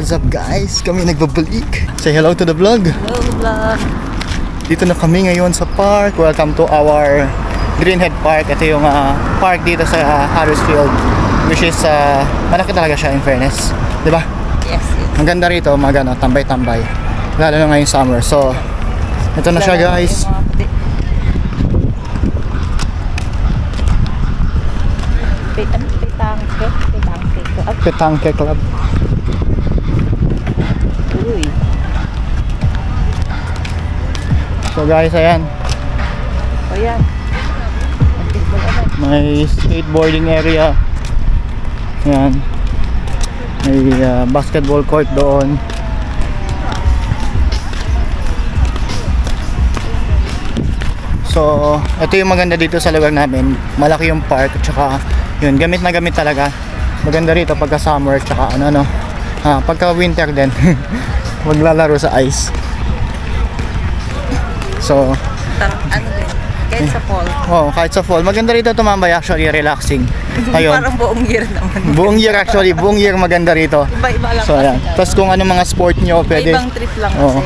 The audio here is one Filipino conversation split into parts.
What's up guys? Kami nagbabalik. Say hello to the vlog. Hello vlog. Dito na kami ngayon sa park. Welcome to our Greenhead Park. Ito yung park dito sa Harrisfield, which is malaki talaga siya in fairness, di ba? Yes, yes. Ang ganda rito, magano, tambay-tambay. Lalo na ngayong summer. So, ito na siya guys. Petangke Club. Uy. So guys, ayan. Ayan. May skateboarding area. Ayan. May basketball court doon. So, ito yung maganda dito sa lugar namin. Malaki yung park at saka yun, gamit na gamit talaga. Maganda rito pagka summer at saka pagka winter din. Maglalaro sa ice. So, Ano din? Kahit sa fall. kahit sa fall. Maganda rito tumambay, actually relaxing. Ayun. Parang buong year naman. Buong year actually, buong year maganda rito. Iba-iba lang. So ayan. Tapos kung ano mga sport nyo, pwede. Ibang trip lang kasi.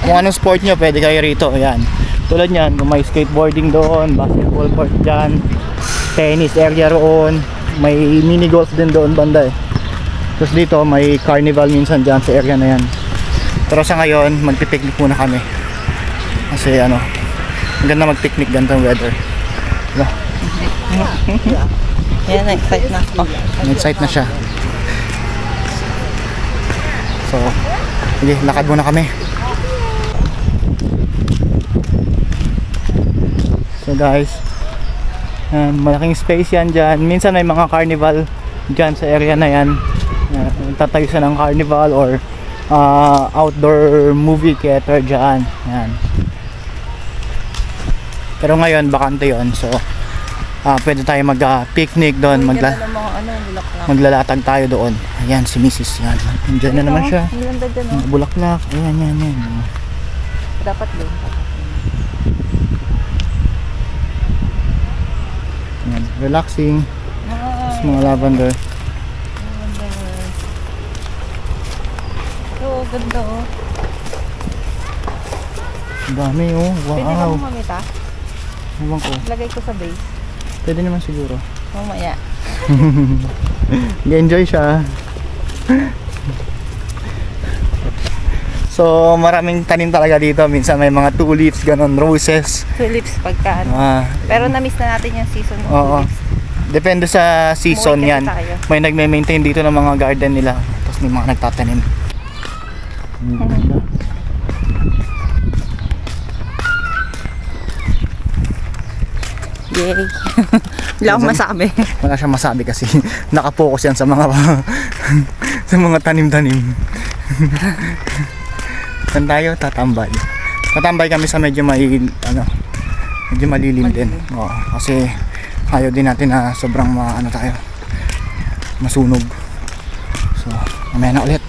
Kung anong sport nyo, pwede kayo rito. Ayan. Tulad yan, kung may skateboarding doon, basketball court dyan, tennis area roon, may mini golf din doon banda eh. Tapos dito, may carnival minsan dyan sa area na yan. Pero sa ngayon, magpipiknik muna kami. Kasi maganda magpiknik ganitong weather. Diba? Yan, excited na ako. Excited na siya. So, sige, lakad muna kami. So guys, malaking space yan dyan. Minsan may mga carnival dyan sa area na yan. Tatayo siya ng carnival or outdoor movie theater dyan. Yan. Pero ngayon bakante yun. So pwede tayo mag-picnic doon, maglalatag tayo doon. Ayan si Mrs. Yan. Diyan na naman siya. Bulaklak. Ayan, yan. Dapat doon. Ayan, relaxing. Tapos mga lavender. Oo, ganda oh. Ang dami oh. Wow. Pwede ba mamita? Ewan ko. Lagay ko sa base. Pwede naman siguro. Mamaya. Enjoy siya. So maraming tanim talaga dito. Minsan may mga tulips, ganon, roses. Tulips pagka pero na-miss na natin yung season ng tulips. Depende sa season yan. May nagme-maintain dito ng mga garden nila. Tapos may mga nagtatanim. Yay. Wala akong masabi. Wala siyang masabi kasi nakapokus yan sa mga sa mga tanim-tanim. Saan tayo? Tatambay. Tatambay kami sa medyo medyo malilim din. Oo, kasi ayaw din natin na sobrang tayo masunog. So, mamaya na ulit.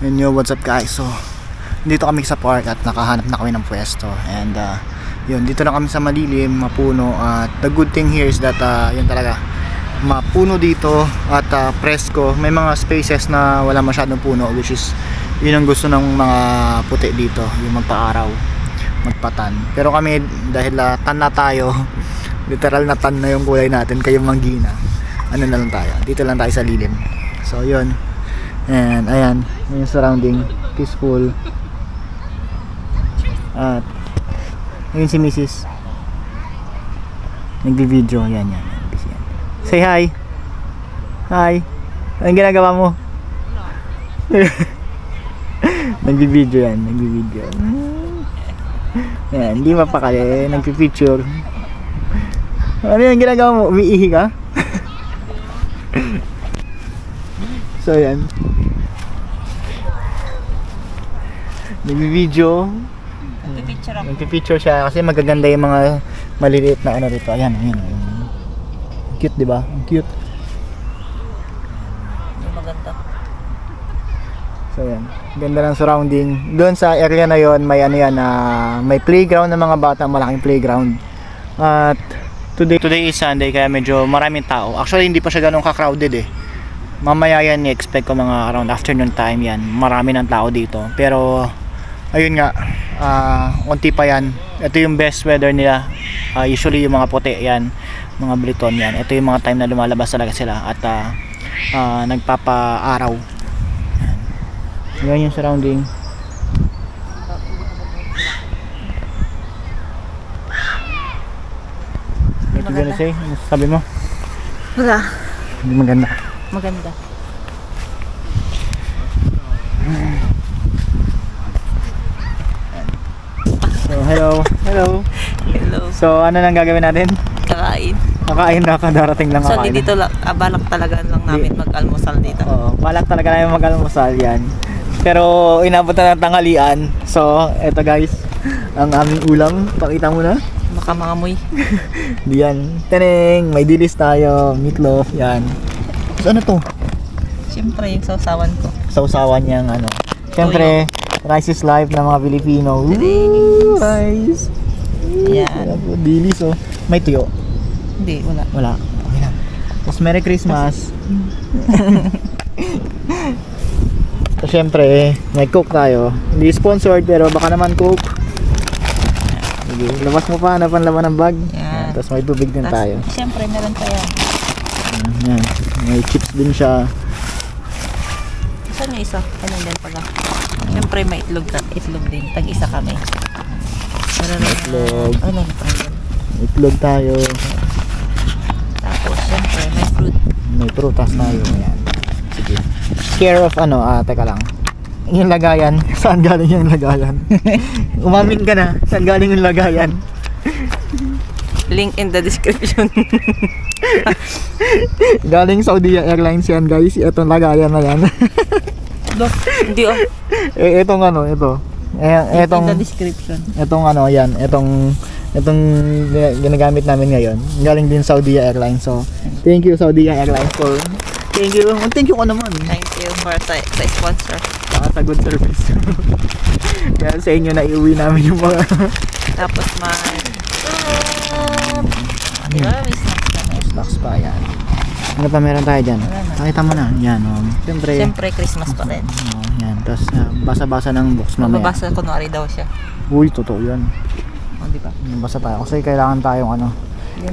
And yo, what's up guys? So, dito kami sa park at nakahanap na kami ng pwesto. And yun, dito na kami sa malilim, mapuno. At the good thing here is that yun talaga, mapuno dito at presko. May mga spaces na wala masyadong puno, which is yun ang gusto ng mga puti dito, yung magpa-araw, magpatan. Pero kami, dahil tan na tayo, literal na tan na yung kulay natin, kayo manggina, na lang tayo, dito lang tayo sa lilim. So yun. And ayan, yung surrounding, peaceful. At yun si Mrs. Nagbi-video. Yan. Say hi. Hi. Anong ginagawa mo? Nagbi-video yan. Yan, hindi mapakali. Nagpi-picture. Ano yung ginagawa mo? Umiihi ka? So yan. Nagbi-video. Nagpi-picture siya kasi magaganda yung mga maliliit na rito. Ayan. Cute, di ba? Ang cute. Maganda. So yan. Ganda ng surrounding. Doon sa area na yon may may playground ng mga bata, malaking playground. At today is Sunday kaya medyo maraming tao. Actually hindi pa siya ganun ka-crowded eh. mamaya yan i-expect ko mga around afternoon time yan. Marami ng tao dito. Pero ayun nga, unti pa yan. Ito yung best weather nila. Usually yung mga puti yan, mga Briton yan. Ito yung mga time na lumalabas talaga sila at nagpapa-araw. Yan yung surrounding. What you gonna say? Ano sabi mo? Wala. Hindi maganda. Maganda. So, hello. Hello. Hello. So, ano nang gagawin natin? Kakain. Kakain na, kadarating lang So, kakain. dito lang, balak talaga lang namin mag-almusal dito. Oo, balak talaga namin mag-almusal yan. Pero inabot na ng tanghalian. So, eto guys, ang aming ulam. Pakita mo na. Baka mga muy. Diyan. Teneng, may dilis tayo, meatloaf, yan. So, ano to? Siyempre, yung sausawan ko. Sausawan niyang ano. Siyempre, rice is life ng mga Pilipino. Woo, rice. Yan. Dilis oh. May tuyo. Hindi, wala. Wala. Okay lang. Tapos Merry Christmas. So, syempre, may Coke tayo. Hindi sponsored pero baka naman Coke. Sige, labas mo pa, hanapan laman ng bag. Yan. Tapos may tubig din tayo. Siyempre, meron pa yan. Yan. May chips din siya. Saan yung isa? Ano din pala? Siyempre, may itlog din. Tag-isa kami. Itlog. Ano pa yun? Itlog tayo. Tapos, siyempre, may fruit. May prutas tayo. Yan. Sige. Care of ano, teka lang. Yung lagayan. Saan galing yung lagayan? Umamin ka na. Saan galing yung lagayan? Link in the description. Galing Saudi Airlines yan guys. Itong lagayan na yan. Hindi oh. Itong ano, ito. Link Itong in the description. Itong ano, yan. Itong ginagamit namin ngayon. Galing din Saudi Airlines. So, thank you Saudi Airlines for thank you. Thank you ko naman. Thank you for sa sponsor. Sa good service. Kaya sa inyo na iuwi namin yung mga Tapos diba? May snacks na may. snacks pa yan. Ano pa meron tayo dyan? Pakita mo na. Yan o. Siyempre, Christmas pa rin. Yan. Tapos basa-basa ng box mamaya. Mababasa kunwari daw siya. Uy, totoo yan. O, di ba? Basta tayo. Kasi kailangan tayong ano.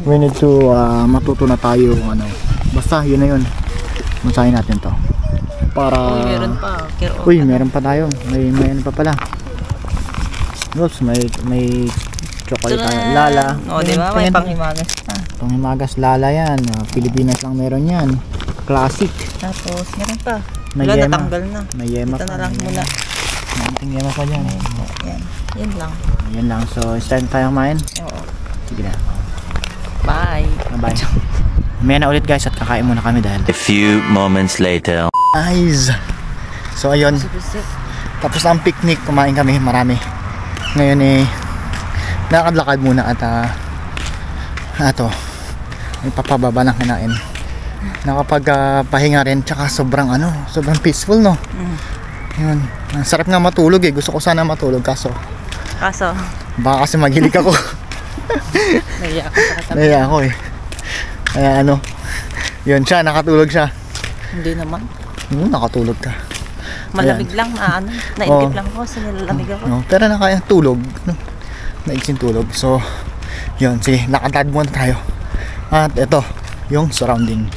We need to matuto na tayo ano. Basta yun na yun. Masahin natin to. Para Uy, meron pa. Uy, meron pa tayo. May ano pa pala. Oops, may chocolate tayo. Lala. O, di ba? May panghimagas pa. Panghimagas Lala yan. Pilipinas lang meron yan. Classic. Tapos, meron pa. May Wala, yema. natanggal na. May yema Ito pa. na lang muna. May anting yema pa dyan. Yan. Yan lang. Yan lang. So, start tayo kumain. Oo. Sige na. Bye. Bye. May na ulit guys at kakain muna kami dahil A few moments later. eyes. So ayun, tapos na ang picnic, kumain kami marami. Ngayon nakakadlakad muna at may papababa ng kinain. Nakapagpahinga rin, tsaka sobrang peaceful no. Yun, ang sarap nga matulog gusto ko sana matulog kaso baka kasi magilig ako. Naiya ako kaya yun siya, nakatulog siya. Hindi naman. Nakatulog ka. Malamig lang nainggit lang ako sa nilalamig ako. Pero nakatulog. Naiksing tulog. So, yun. Sige, lakad muna tayo. At ito, yung surrounding.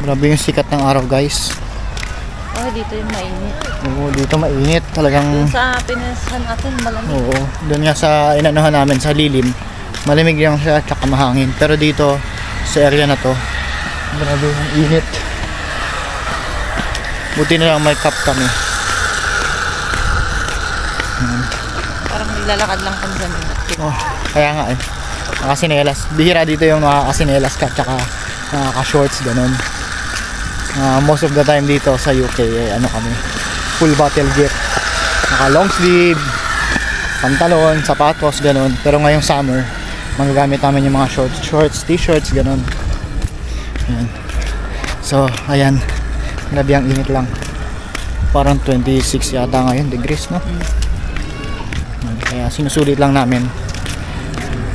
Grabe yung sikat ng araw guys. Oh, dito yung mainit. Oo, dito mainit talagang. Doon sa pinasahan natin malamig. Oo, doon nga sa inanuhan namin sa lilim, malamig lang siya at mahangin. Pero dito sa area na to, grabe yung init. Buti na lang may cup kami. Parang nilalakad lang kami dyan. Oh, kaya nga nakasinelas. Bihira dito yung nakasinelas ka tsaka nakaka-shorts ganun. Most of the time dito sa UK kami full bottle gear, naka long sleeve, pantalon, sapatos, ganun. Pero ngayong summer, magagamit namin yung mga shorts, t-shirts, ganun. Ayan. So, ayan. Grabe ang init lang. Parang 26 yata ngayon degrees, no? Kaya sinusulit lang namin.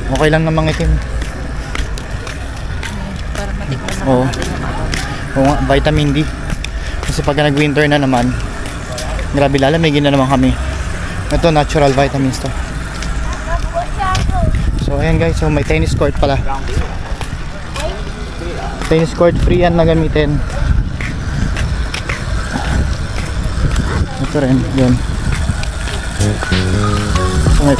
Okay lang namang itim. Para matikman naman Oo. natin yung araw. Oo nga, vitamin D. Kasi pag nag-winter na naman, grabe lalamigin na naman kami. Ito, natural vitamins to. So, ayan guys. So, may tennis court pala. Tennis court, free yan na gamitin. Ito rin, yun. So, may